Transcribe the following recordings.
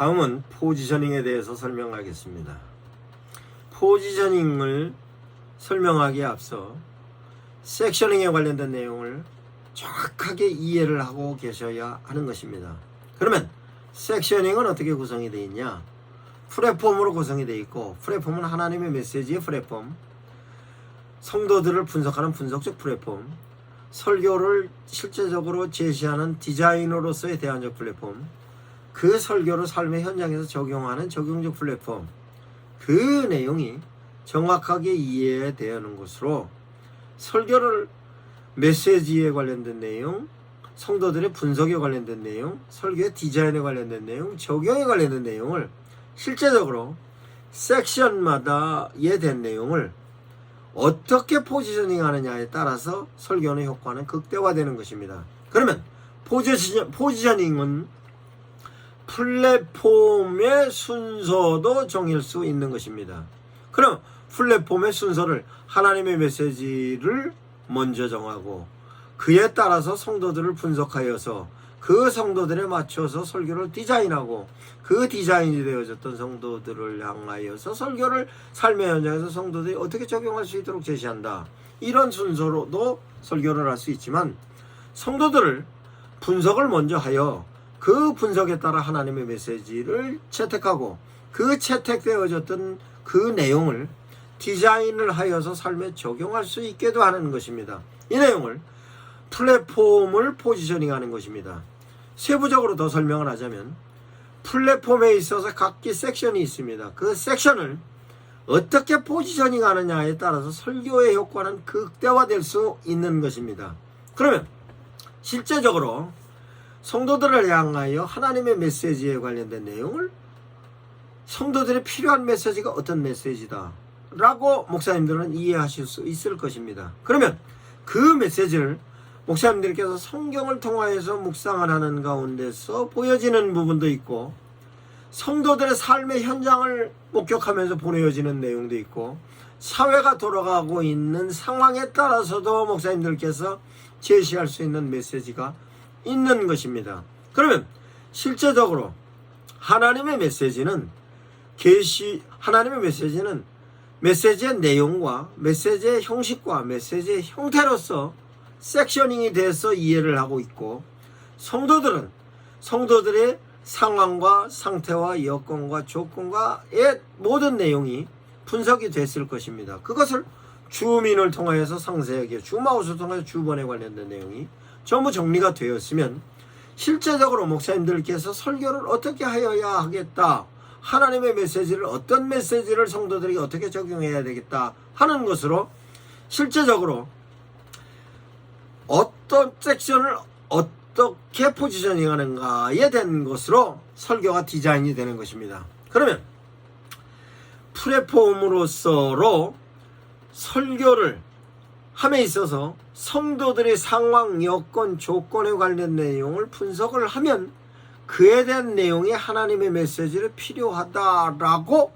다음은 포지셔닝에 대해서 설명하겠습니다. 포지셔닝을 설명하기에 앞서 섹셔닝에 관련된 내용을 정확하게 이해를 하고 계셔야 하는 것입니다. 그러면 섹셔닝은 어떻게 구성이 되어 있냐? 플랫폼으로 구성이 되어 있고, 플랫폼은 하나님의 메시지의 플랫폼, 성도들을 분석하는 분석적 플랫폼, 설교를 실제적으로 제시하는 디자이너로서의 대안적 플랫폼, 그 설교를 삶의 현장에서 적용하는 적용적 플랫폼, 그 내용이 정확하게 이해되는 것으로 설교를 메시지에 관련된 내용, 성도들의 분석에 관련된 내용, 설교의 디자인에 관련된 내용, 적용에 관련된 내용을 실제적으로 섹션마다에 대한 내용을 어떻게 포지셔닝 하느냐에 따라서 설교의 효과는 극대화되는 것입니다. 그러면 포지셔닝은 플랫폼의 순서도 정할 수 있는 것입니다. 그럼 플랫폼의 순서를 하나님의 메시지를 먼저 정하고 그에 따라서 성도들을 분석하여서 그 성도들에 맞춰서 설교를 디자인하고 그 디자인이 되어졌던 성도들을 향하여서 설교를 삶의 현장에서 성도들이 어떻게 적용할 수 있도록 제시한다. 이런 순서로도 설교를 할 수 있지만 성도들을 분석을 먼저 하여 그 분석에 따라 하나님의 메시지를 채택하고 그 채택되어졌던 그 내용을 디자인을 하여서 삶에 적용할 수 있게도 하는 것입니다. 이 내용을 플랫폼을 포지셔닝하는 것입니다. 세부적으로 더 설명을 하자면 플랫폼에 있어서 각기 섹션이 있습니다. 그 섹션을 어떻게 포지셔닝 하느냐에 따라서 설교의 효과는 극대화될 수 있는 것입니다. 그러면 실제적으로 성도들을 향하여 하나님의 메시지에 관련된 내용을 성도들의 필요한 메시지가 어떤 메시지다 라고 목사님들은 이해하실 수 있을 것입니다. 그러면 그 메시지를 목사님들께서 성경을 통하여서 묵상을 하는 가운데서 보여지는 부분도 있고 성도들의 삶의 현장을 목격하면서 보여지는 내용도 있고 사회가 돌아가고 있는 상황에 따라서도 목사님들께서 제시할 수 있는 메시지가 있는 것입니다. 그러면 실제적으로 하나님의 메시지는 메시지의 내용과 메시지의 형식과 메시지의 형태로서 섹셔닝이 돼서 이해를 하고 있고 성도들은 성도들의 상황과 상태와 여건과 조건과의 모든 내용이 분석이 됐을 것입니다. 그것을 주민을 통하여서 상세하게 줌아웃을 통해서 주번에 관련된 내용이 전부 정리가 되었으면 실제적으로 목사님들께서 설교를 어떻게 하여야 하겠다, 하나님의 메시지를 어떤 메시지를 성도들에게 어떻게 적용해야 되겠다 하는 것으로 실제적으로 어떤 섹션을 어떻게 포지셔닝 하는가에 대한 것으로 설교가 디자인이 되는 것입니다. 그러면 플랫폼으로서로 설교를 함에 있어서 성도들의 상황, 여건, 조건에 관련 내용을 분석을 하면 그에 대한 내용이 하나님의 메시지를 필요하다라고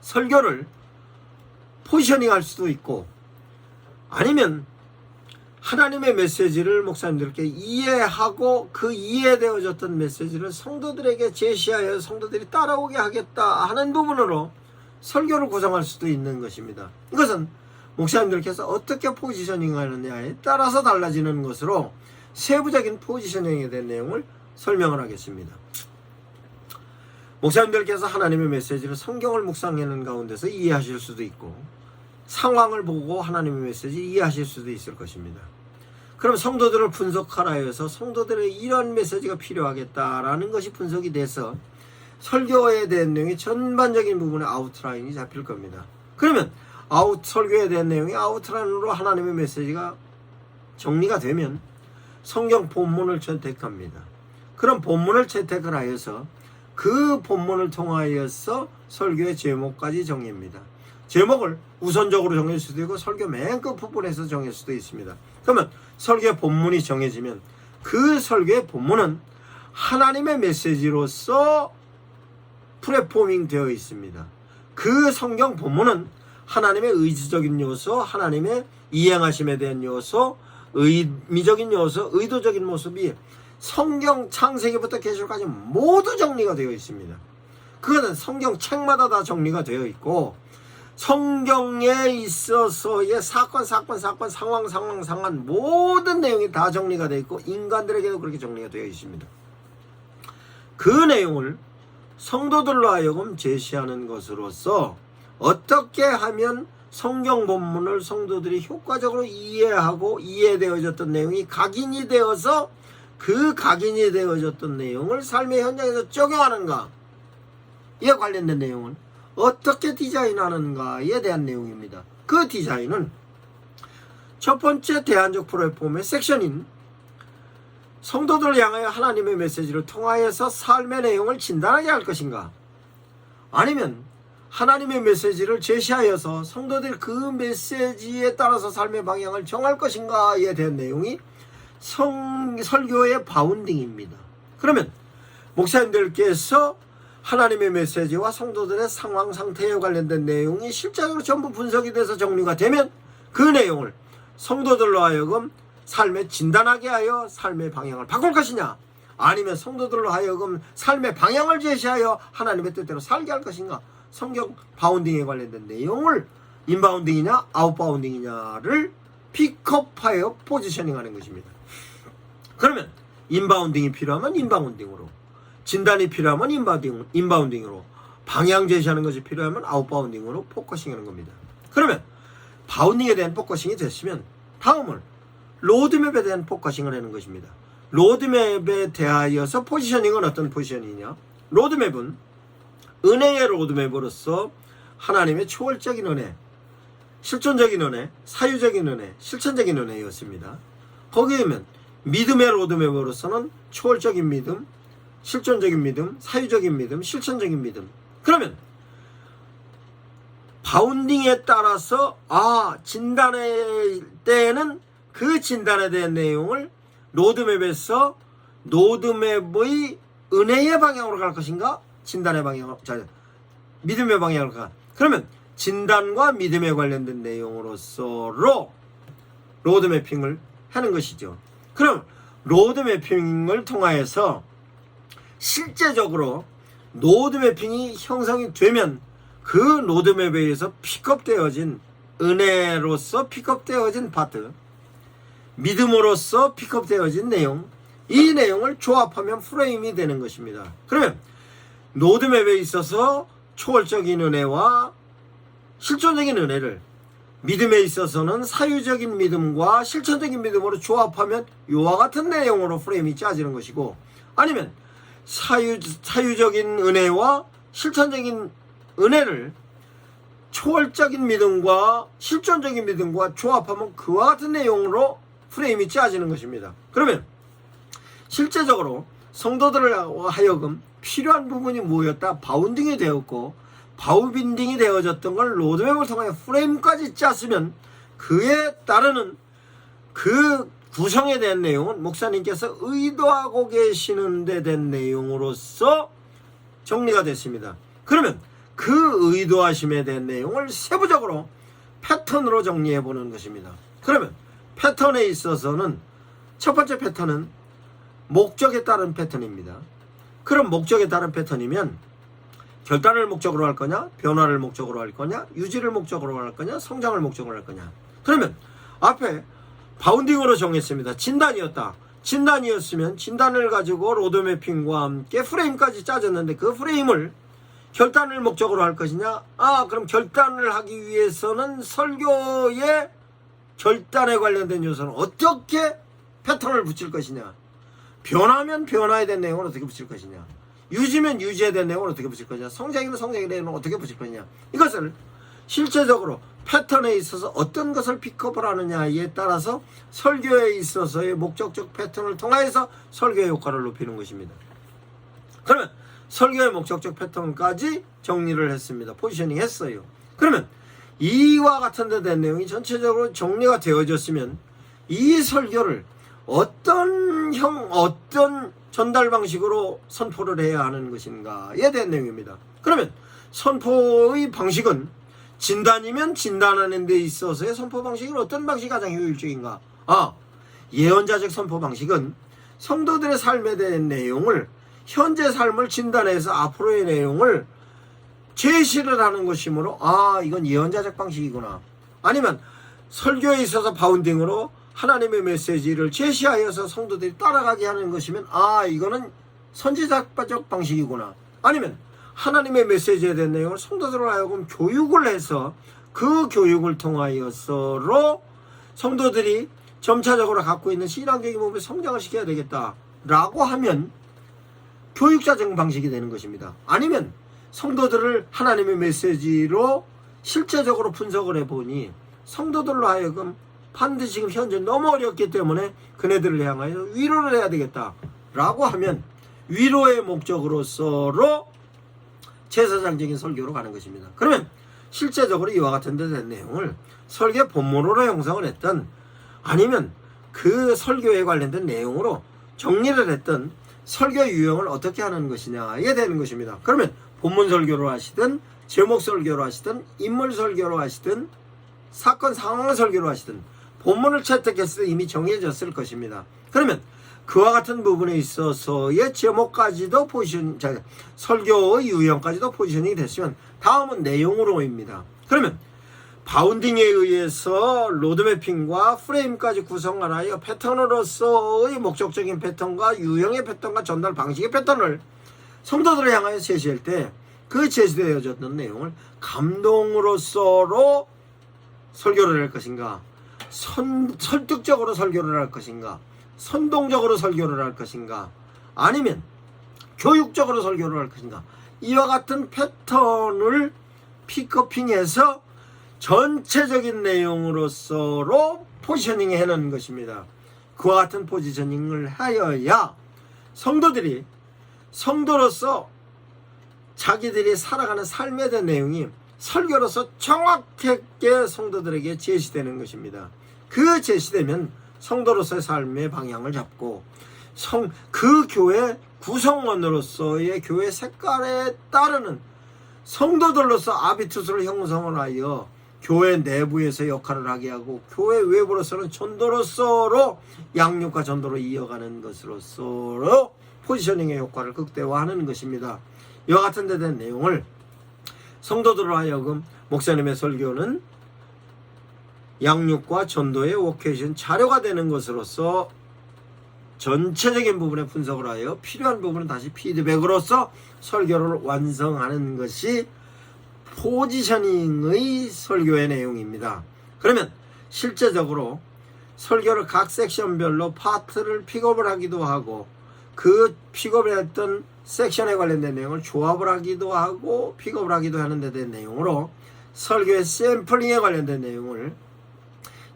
설교를 포지셔닝 할 수도 있고 아니면 하나님의 메시지를 목사님들께 이해하고 그 이해되어졌던 메시지를 성도들에게 제시하여 성도들이 따라오게 하겠다 하는 부분으로 설교를 구성할 수도 있는 것입니다. 이것은 목사님들께서 어떻게 포지셔닝 하느냐에 따라서 달라지는 것으로 세부적인 포지셔닝에 대한 내용을 설명을 하겠습니다. 목사님들께서 하나님의 메시지를 성경을 묵상하는 가운데서 이해하실 수도 있고 상황을 보고 하나님의 메시지 이해하실 수도 있을 것입니다. 그럼 성도들을 분석하라 해서 성도들의 이런 메시지가 필요하겠다라는 것이 분석이 돼서 설교에 대한 내용이 전반적인 부분의 아웃라인이 잡힐 겁니다. 그러면 설교에 대한 내용이 아웃라인으로 하나님의 메시지가 정리가 되면 성경 본문을 채택합니다. 그럼 본문을 채택을 하여서 그 본문을 통하여서 설교의 제목까지 정립니다. 제목을 우선적으로 정할 수도 있고 설교 맨 끝부분에서 정할 수도 있습니다. 그러면 설교의 본문이 정해지면 그 설교의 본문은 하나님의 메시지로서 플랫포밍 되어 있습니다. 그 성경 본문은 하나님의 의지적인 요소, 하나님의 이행하심에 대한 요소, 의미적인 요소, 의도적인 모습이 성경 창세기부터 계시록까지 모두 정리가 되어 있습니다. 그거는 성경 책마다 다 정리가 되어 있고 성경에 있어서의 사건 상황 모든 내용이 다 정리가 되어 있고 인간들에게도 그렇게 정리가 되어 있습니다. 그 내용을 성도들로 하여금 제시하는 것으로서 어떻게 하면 성경 본문을 성도들이 효과적으로 이해하고 이해되어졌던 내용이 각인이 되어서 그 각인이 되어졌던 내용을 삶의 현장에서 적용하는가, 이에 관련된 내용은 어떻게 디자인하는가에 대한 내용입니다. 그 디자인은 첫 번째 대안적 플랫폼의 섹션인 성도들을 향하여 하나님의 메시지를 통하여서 삶의 내용을 진단하게 할 것인가, 아니면 하나님의 메시지를 제시하여서 성도들이 그 메시지에 따라서 삶의 방향을 정할 것인가에 대한 내용이 설교의 바운딩입니다. 그러면 목사님들께서 하나님의 메시지와 성도들의 상황 상태에 관련된 내용이 실제적으로 전부 분석이 돼서 정리가 되면 그 내용을 성도들로 하여금 삶에 진단하게 하여 삶의 방향을 바꿀 것이냐, 아니면 성도들로 하여금 삶의 방향을 제시하여 하나님의 뜻대로 살게 할 것인가, 성경 바운딩에 관련된 내용을 인바운딩이냐 아웃바운딩이냐를 픽업하여 포지셔닝하는 것입니다. 그러면 인바운딩이 필요하면 인바운딩으로, 진단이 필요하면 인바운딩으로, 방향 제시하는 것이 필요하면 아웃바운딩으로 포커싱하는 겁니다. 그러면 바운딩에 대한 포커싱이 됐으면 다음은 로드맵에 대한 포커싱을 하는 것입니다. 로드맵에 대하여서 포지셔닝은 어떤 포지셔닝이냐, 로드맵은 은혜의 로드맵으로서 하나님의 초월적인 은혜, 실존적인 은혜, 사유적인 은혜, 실천적인 은혜였습니다. 거기에 보면 믿음의 로드맵으로서는 초월적인 믿음, 실존적인 믿음, 사유적인 믿음, 실천적인 믿음. 그러면 바운딩에 따라서 진단의 때에는 그 진단에 대한 내용을 로드맵에서 로드맵의 은혜의 방향으로 갈 것인가, 진단의 방향으로, 믿음의 방향으로 가. 그러면 진단과 믿음에 관련된 내용으로서로 로드매핑을 하는 것이죠. 그럼 로드매핑을 통하여서 실제적으로 로드매핑이 형성이 되면 그 로드맵에 의해서 픽업되어진 은혜로서 픽업되어진 파트, 믿음으로서 픽업되어진 내용, 이 내용을 조합하면 프레임이 되는 것입니다. 그러면 로드맵에 있어서 초월적인 은혜와 실존적인 은혜를, 믿음에 있어서는 사유적인 믿음과 실천적인 믿음으로 조합하면 이와 같은 내용으로 프레임이 짜지는 것이고, 아니면 사유적인 은혜와 실천적인 은혜를 초월적인 믿음과 실존적인 믿음과 조합하면 그와 같은 내용으로 프레임이 짜지는 것입니다. 그러면 실제적으로 성도들을 하여금 필요한 부분이 뭐였다? 바운딩이 되었고, 바운딩이 되어졌던 걸 로드맵을 통하여 프레임까지 짰으면 그에 따르는 그 구성에 대한 내용은 목사님께서 의도하고 계시는 데 된 내용으로서 정리가 됐습니다. 그러면 그 의도하심에 대한 내용을 세부적으로 패턴으로 정리해 보는 것입니다. 그러면 패턴에 있어서는 첫 번째 패턴은 목적에 따른 패턴입니다. 그럼 목적에 따른 패턴이면 결단을 목적으로 할 거냐, 변화를 목적으로 할 거냐, 유지를 목적으로 할 거냐, 성장을 목적으로 할 거냐. 그러면 앞에 바운딩으로 정했습니다. 진단이었다. 진단이었으면 진단을 가지고 로드매핑과 함께 프레임까지 짜졌는데 그 프레임을 결단을 목적으로 할 것이냐, 그럼 결단을 하기 위해서는 설교의 결단에 관련된 요소는 어떻게 패턴을 붙일 것이냐, 변화면 변화에 대한 내용을 어떻게 붙일 것이냐, 유지면 유지에 대한 내용을 어떻게 붙일 것이냐, 성장이면 성장에 대한 내용을 어떻게 붙일 것이냐, 이것을 실제적으로 패턴에 있어서 어떤 것을 픽업을 하느냐에 따라서 설교에 있어서의 목적적 패턴을 통해서 설교의 효과를 높이는 것입니다. 그러면 설교의 목적적 패턴까지 정리를 했습니다. 포지셔닝 했어요. 그러면 이와 같은 데 대한 내용이 전체적으로 정리가 되어졌으면 이 설교를 어떤 전달 방식으로 선포를 해야 하는 것인가에 대한 내용입니다. 그러면 선포의 방식은 진단이면 진단하는 데 있어서의 선포 방식은 어떤 방식이 가장 효율적인가? 예언자적 선포 방식은 성도들의 삶에 대한 내용을, 현재 삶을 진단해서 앞으로의 내용을 제시를 하는 것이므로 이건 예언자적 방식이구나. 아니면 설교에 있어서 바운딩으로 하나님의 메시지를 제시하여서 성도들이 따라가게 하는 것이면 이거는 선지자적 방식이구나. 아니면 하나님의 메시지에 대한 내용을 성도들로 하여금 교육을 해서 그 교육을 통하여서로 성도들이 점차적으로 갖고 있는 신앙적인 부분을 성장을 시켜야 되겠다라고 하면 교육자적 방식이 되는 것입니다. 아니면 성도들을 하나님의 메시지로 실제적으로 분석을 해보니 성도들로 하여금 반드시 지금 현재 너무 어렵기 때문에 그네들을 향하여 위로를 해야 되겠다라고 하면 위로의 목적으로서로 제사장적인 설교로 가는 것입니다. 그러면 실제적으로 이와 같은 데 된 내용을 설교 본문으로 형성을 했던, 아니면 그 설교에 관련된 내용으로 정리를 했던 설교 유형을 어떻게 하는 것이냐에 되는 것입니다. 그러면 본문 설교로 하시든 제목 설교로 하시든 인물 설교로 하시든 사건 상황 설교로 하시든 본문을 채택했을 때 이미 정해졌을 것입니다. 그러면 그와 같은 부분에 있어서의 제목까지도 설교의 유형까지도 포지셔닝이 됐으면 다음은 내용으로입니다. 그러면 바운딩에 의해서 로드매핑과 프레임까지 구성하여 패턴으로서의 목적적인 패턴과 유형의 패턴과 전달 방식의 패턴을 성도들을 향하여 제시할 때 그 제시되어졌던 내용을 감동으로서로 설교를 할 것인가, 설득적으로 설교를 할 것인가, 선동적으로 설교를 할 것인가, 아니면 교육적으로 설교를 할 것인가, 이와 같은 패턴을 픽어핑해서 전체적인 내용으로서로 포지셔닝 해놓은 것입니다. 그와 같은 포지셔닝을 하여야 성도들이 성도로서 자기들이 살아가는 삶에 대한 내용이 설교로서 정확하게 성도들에게 제시되는 것입니다. 그 제시되면 성도로서의 삶의 방향을 잡고 그 교회 구성원으로서의 교회 색깔에 따르는 성도들로서 아비투스를 형성을 하여 교회 내부에서 역할을 하게 하고 교회 외부로서는 전도로서로 양육과 전도로 이어가는 것으로서 포지셔닝의 효과를 극대화하는 것입니다. 이와 같은 데 대한 내용을 성도들로 하여금 목사님의 설교는 양육과 전도의 워케이션 자료가 되는 것으로서 전체적인 부분에 분석을 하여 필요한 부분은 다시 피드백으로서 설교를 완성하는 것이 포지셔닝의 설교의 내용입니다. 그러면 실제적으로 설교를 각 섹션별로 파트를 픽업을 하기도 하고 그 픽업을 했던 섹션에 관련된 내용을 조합을 하기도 하고 픽업을 하기도 하는 데 대한 내용으로 설교의 샘플링에 관련된 내용을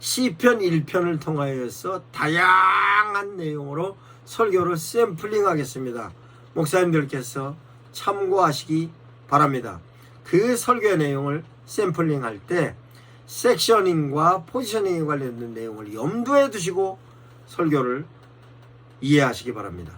시편 1편을 통하여서 다양한 내용으로 설교를 샘플링 하겠습니다. 목사님들께서 참고하시기 바랍니다. 그 설교의 내용을 샘플링 할 때 섹셔닝과 포지셔닝에 관련된 내용을 염두에 두시고 설교를 이해하시기 바랍니다.